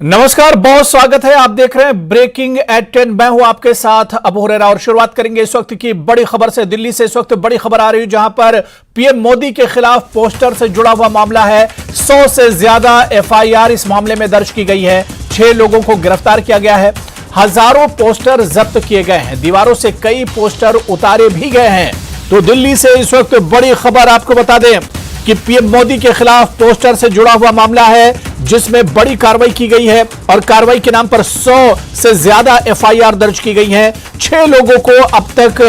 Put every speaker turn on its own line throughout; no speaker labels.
नमस्कार, बहुत स्वागत है। आप देख रहे हैं ब्रेकिंग एट 10। मैं हूं आपके साथ अबू हुरैरा और शुरुआत करेंगे इस वक्त की बड़ी खबर से। दिल्ली से इस वक्त बड़ी खबर आ रही है जहां पर पीएम मोदी के खिलाफ पोस्टर से जुड़ा हुआ मामला है। 100 से ज्यादा एफआईआर इस मामले में दर्ज की गई है। 6 लोगों को गिरफ्तार किया गया है। हजारों पोस्टर जब्त किए गए हैं। दीवारों से कई पोस्टर उतारे भी गए हैं। तो दिल्ली से इस वक्त बड़ी खबर आपको बता दें कि पीएम मोदी के खिलाफ पोस्टर से जुड़ा हुआ मामला है जिसमें बड़ी कार्रवाई की गई है और कार्रवाई के नाम पर 100 से ज्यादा एफआईआर दर्ज की गई हैं। 6 लोगों को अब तक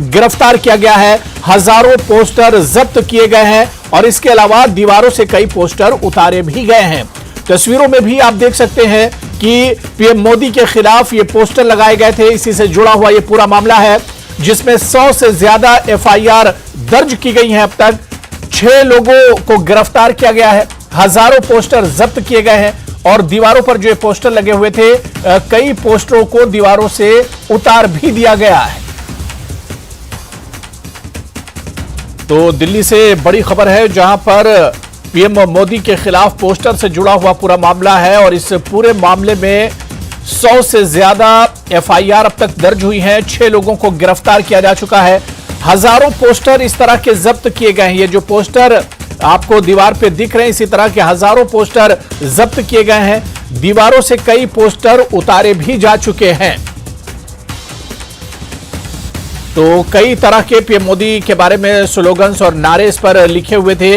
गिरफ्तार किया गया है। हजारों पोस्टर जब्त किए गए हैं और इसके अलावा दीवारों से कई पोस्टर उतारे भी गए हैं। तस्वीरों में भी आप देख सकते हैं कि पीएम मोदी के खिलाफ ये पोस्टर लगाए गए थे। इसी से जुड़ा हुआ ये पूरा मामला है जिसमें 100 से ज्यादा एफआईआर दर्ज की गई हैं। अब तक 6 लोगों को गिरफ्तार किया गया है। हजारों पोस्टर जब्त किए गए हैं और दीवारों पर जो पोस्टर लगे हुए थे, कई पोस्टरों को दीवारों से उतार भी दिया गया है। तो दिल्ली से बड़ी खबर है जहां पर पीएम मोदी के खिलाफ पोस्टर से जुड़ा हुआ पूरा मामला है और इस पूरे मामले में 100 से ज्यादा एफआईआर अब तक दर्ज हुई है। 6 लोगों को गिरफ्तार किया जा चुका है। हजारों पोस्टर इस तरह के जब्त किए गए हैं। ये जो पोस्टर आपको दीवार पे दिख रहे हैं, इसी तरह के हजारों पोस्टर जब्त किए गए हैं। दीवारों से कई पोस्टर उतारे भी जा चुके हैं। तो कई तरह के पीएम मोदी के बारे में स्लोगन्स और नारे इस पर लिखे हुए थे,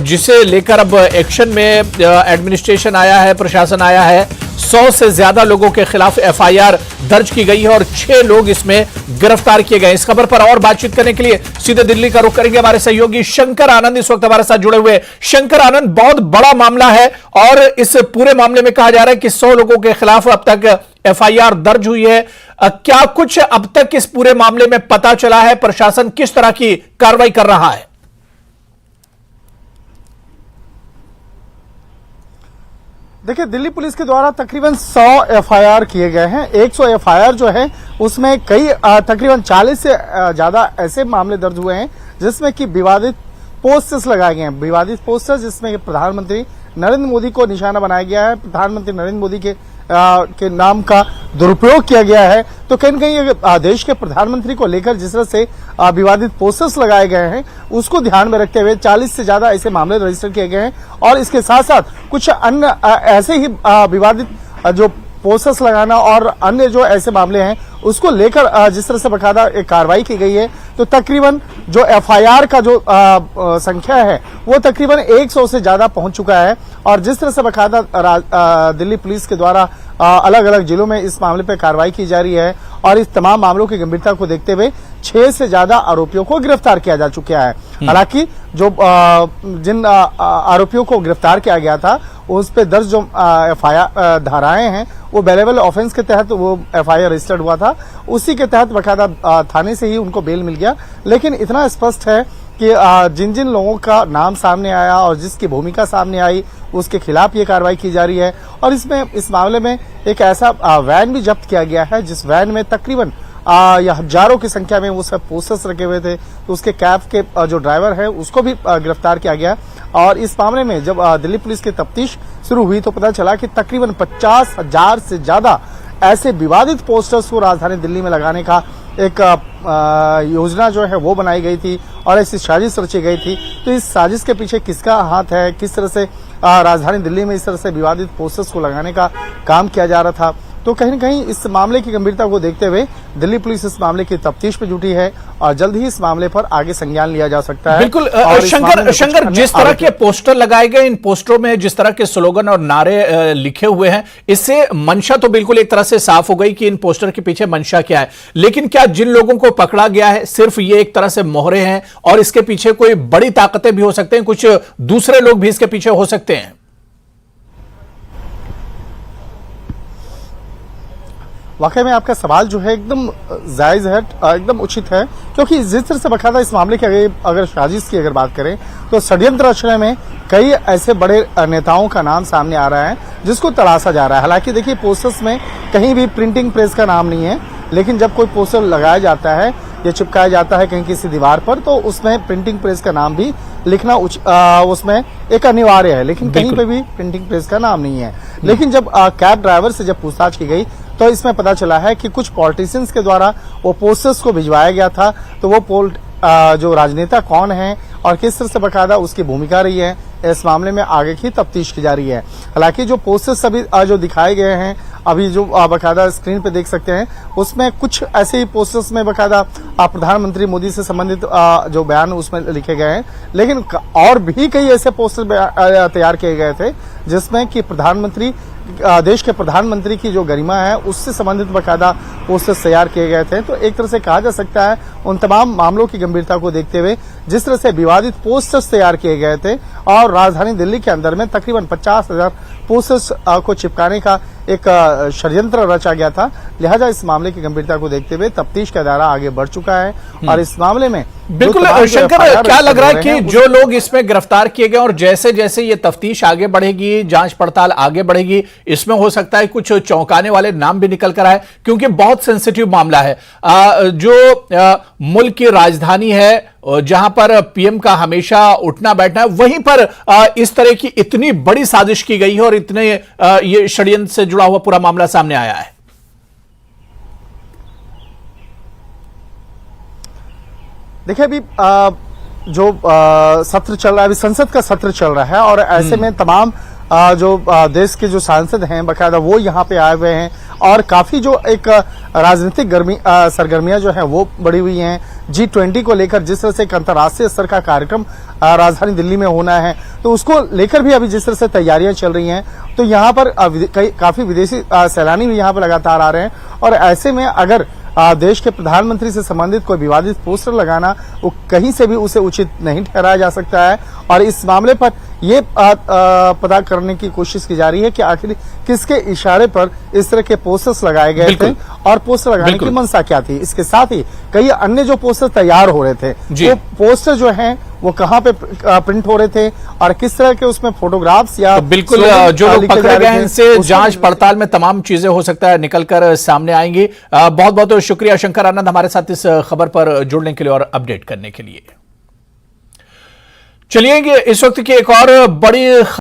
जिसे लेकर अब एक्शन में एडमिनिस्ट्रेशन आया है, प्रशासन आया है। 100 से ज्यादा लोगों के खिलाफ एफआईआर दर्ज की गई है और 6 लोग इसमें गिरफ्तार किए गए। इस खबर पर और बातचीत करने के लिए सीधे दिल्ली का रुख करेंगे हमारे सहयोगी शंकर आनंद इस वक्त हमारे साथ जुड़े हुए। शंकर आनंद, बहुत बड़ा मामला है और इस पूरे मामले में कहा जा रहा है कि 100 लोगों के खिलाफ अब तक एफआईआर दर्ज हुई है। क्या कुछ अब तक इस पूरे मामले में पता चला है? प्रशासन किस तरह की कार्रवाई कर रहा है?
देखिए, दिल्ली पुलिस के द्वारा तकरीबन 100 एफआईआर किए गए हैं। 100 एफआईआर जो है उसमें कई तकरीबन 40 से ज्यादा ऐसे मामले दर्ज हुए हैं जिसमें कि विवादित पोस्टर्स लगाए गए हैं। विवादित पोस्टर्स जिसमें प्रधानमंत्री नरेंद्र मोदी को निशाना बनाया गया है, प्रधानमंत्री नरेंद्र मोदी के नाम का दुरुपयोग किया गया है। तो कहीं न कहीं देश के प्रधानमंत्री को लेकर जिस तरह से विवादित पोस्टर्स लगाए गए हैं उसको ध्यान में रखते हुए 40 से ज्यादा ऐसे मामले रजिस्टर किए गए हैं और इसके साथ साथ कुछ अन्य ऐसे ही विवादित जो पोस्टर्स लगाना और अन्य जो ऐसे मामले हैं उसको लेकर जिस तरह से बकायदा एक कार्रवाई की गई है। तो तकरीबन जो एफआईआर का जो संख्या है वो तकरीबन 100 से ज्यादा पहुंच चुका है और जिस तरह से बकायदा दिल्ली पुलिस के द्वारा अलग अलग जिलों में इस मामले पर कार्रवाई की जा रही है और इस तमाम मामलों की गंभीरता को देखते हुए 6 से ज्यादा आरोपियों को गिरफ्तार किया जा चुका है। हालांकि जो जिन आरोपियों को गिरफ्तार किया गया था उस पे दर्ज जो एफआईआर धाराएं हैं वो बेलेबल ऑफेंस के तहत वो एफआईआर रजिस्टर्ड हुआ था, उसी के तहत बकायदा थाने से ही उनको बेल मिल गया। लेकिन इतना स्पष्ट है कि जिन जिन लोगों का नाम सामने आया और जिसकी भूमिका सामने आई उसके खिलाफ ये कार्रवाई की जा रही है। और इस मामले में एक ऐसा वैन भी जब्त किया गया है जिस वैन में तकरीबन या हजारों की संख्या में वो सब पोस्टर्स रखे हुए थे। तो उसके कैब के जो ड्राइवर है उसको भी गिरफ्तार किया गया और इस मामले में जब दिल्ली पुलिस की तफ्तीश शुरू हुई तो पता चला कि तकरीबन 50,000 से ज्यादा ऐसे विवादित पोस्टर्स को राजधानी दिल्ली में लगाने का एक योजना जो है वो बनाई गई थी और ऐसी साजिश रची गई थी। तो इस साजिश के पीछे किसका हाथ है, किस तरह से राजधानी दिल्ली में इस तरह से विवादित पोस्टर्स को लगाने का काम किया जा रहा था, तो कहीं न कहीं इस मामले की गंभीरता को देखते हुए दिल्ली पुलिस इस मामले की तफ्तीश में जुटी है और जल्द ही इस मामले पर आगे संज्ञान लिया जा सकता है।
बिल्कुल शंकर, जिस तरह के पोस्टर लगाए गए, इन पोस्टरों में जिस तरह के स्लोगन और नारे लिखे हुए हैं, इससे मंशा तो बिल्कुल एक तरह से साफ हो गई कि इन पोस्टर के पीछे मंशा क्या है। लेकिन क्या जिन लोगों को पकड़ा गया है सिर्फ ये एक तरह से मोहरे हैं और इसके पीछे कोई बड़ी ताकतें भी हो सकते हैं, कुछ दूसरे लोग भी इसके पीछे हो सकते हैं?
वाकई में आपका सवाल जो है एकदम जायज है, एकदम उचित है, क्योंकि जिस तरह से बकायदा इस मामले की अगर साजिश की अगर बात करें तो षड्यंत्र रचने में कई ऐसे बड़े नेताओं का नाम सामने आ रहा है जिसको तलाशा जा रहा है। हालांकि देखिए, पोस्टर्स में कहीं भी प्रिंटिंग प्रेस का नाम नहीं है, लेकिन जब कोई पोस्टर लगाया जाता है या चिपकाया जाता है कहीं किसी दीवार पर तो उसमें प्रिंटिंग प्रेस का नाम भी लिखना उसमें एक अनिवार्य है, लेकिन कहीं पे भी प्रिंटिंग प्रेस का नाम नहीं है। लेकिन जब कैब ड्राइवर से जब पूछताछ की गई तो इसमें पता चला है कि कुछ पॉलिटिशियंस के द्वारा वो पोस्टर्स को भिजवाया गया था। तो वो जो राजनेता कौन है और किस तरह से बकायदा उसकी भूमिका रही है, इस मामले में आगे की तफ्तीश की जा रही है। हालांकि जो पोस्टर्स अभी जो दिखाए गए हैं, अभी जो बकायदा स्क्रीन पे देख सकते हैं, उसमें कुछ ऐसे ही पोस्टर्स में बकायदा प्रधानमंत्री मोदी से संबंधित जो बयान उसमें लिखे गए हैं, लेकिन और भी कई ऐसे पोस्टर तैयार किए गए थे जिसमें कि देश के प्रधानमंत्री की जो गरिमा है उससे संबंधित बकायदा पोस्टर्स तैयार किए गए थे। तो एक तरह से कहा जा सकता है उन तमाम मामलों की गंभीरता को देखते हुए जिस तरह से विवादित पोस्टर्स तैयार किए गए थे और राजधानी दिल्ली के अंदर में तकरीबन 50,000 पोस्टर्स को चिपकाने का एक षड्यंत्र रचा गया था, लिहाजा इस मामले की गंभीरता को देखते हुए तफ्तीश का दायरा आगे बढ़ चुका है। और इस मामले में
बिल्कुल शंकर, क्या लग रहा है कि जो लोग इसमें गिरफ्तार किए गए और जैसे जैसे ये तफ्तीश आगे बढ़ेगी, जांच पड़ताल आगे बढ़ेगी, इसमें हो सकता है कुछ चौंकाने वाले नाम भी निकल कर आए, क्योंकि बहुत सेंसिटिव मामला है। जो मुल्क की राजधानी है, जहां पर पीएम का हमेशा उठना बैठना है, वहीं पर इस तरह की इतनी बड़ी साजिश की गई है और इतने ये षड्यंत्र से जुड़ा हुआ पूरा मामला सामने आया है।
देखिए, अभी जो सत्र चल रहा है, अभी संसद का सत्र चल रहा है और ऐसे में तमाम जो देश के जो सांसद हैं बकायदा वो यहाँ पे आए हुए हैं और काफी जो एक राजनीतिक सरगर्मियां जो हैं वो बढ़ी हुई हैं। G20 को लेकर जिस तरह से एक अंतर्राष्ट्रीय स्तर का कार्यक्रम राजधानी दिल्ली में होना है, तो उसको लेकर भी अभी जिस तरह से तैयारियां चल रही हैं, तो यहाँ पर काफी विदेशी सैलानी भी यहाँ पर लगातार आ रहे हैं। और ऐसे में अगर देश के प्रधानमंत्री से संबंधित कोई विवादित पोस्टर लगाना वो कहीं से भी उसे उचित नहीं ठहराया जा सकता है। और इस मामले पर ये पता करने की कोशिश की जा रही है कि आखिर किसके इशारे पर इस तरह के पोस्टर्स लगाए गए थे और पोस्टर लगाने की मंशा क्या थी। इसके साथ ही कई अन्य जो पोस्टर तैयार हो रहे थे, वो पोस्टर जो हैं वो कहां पे प्रिंट हो रहे थे और किस तरह के उसमें फोटोग्राफ्स या
तो बिल्कुल जो लोग पकड़े गए हैं इनसे जांच पड़ताल में तमाम चीजें हो सकता है निकलकर सामने आएंगी। बहुत बहुत शुक्रिया शंकर आनंद हमारे साथ इस खबर पर जुड़ने के लिए और अपडेट करने के लिए। चलिए इस वक्त की एक और बड़ी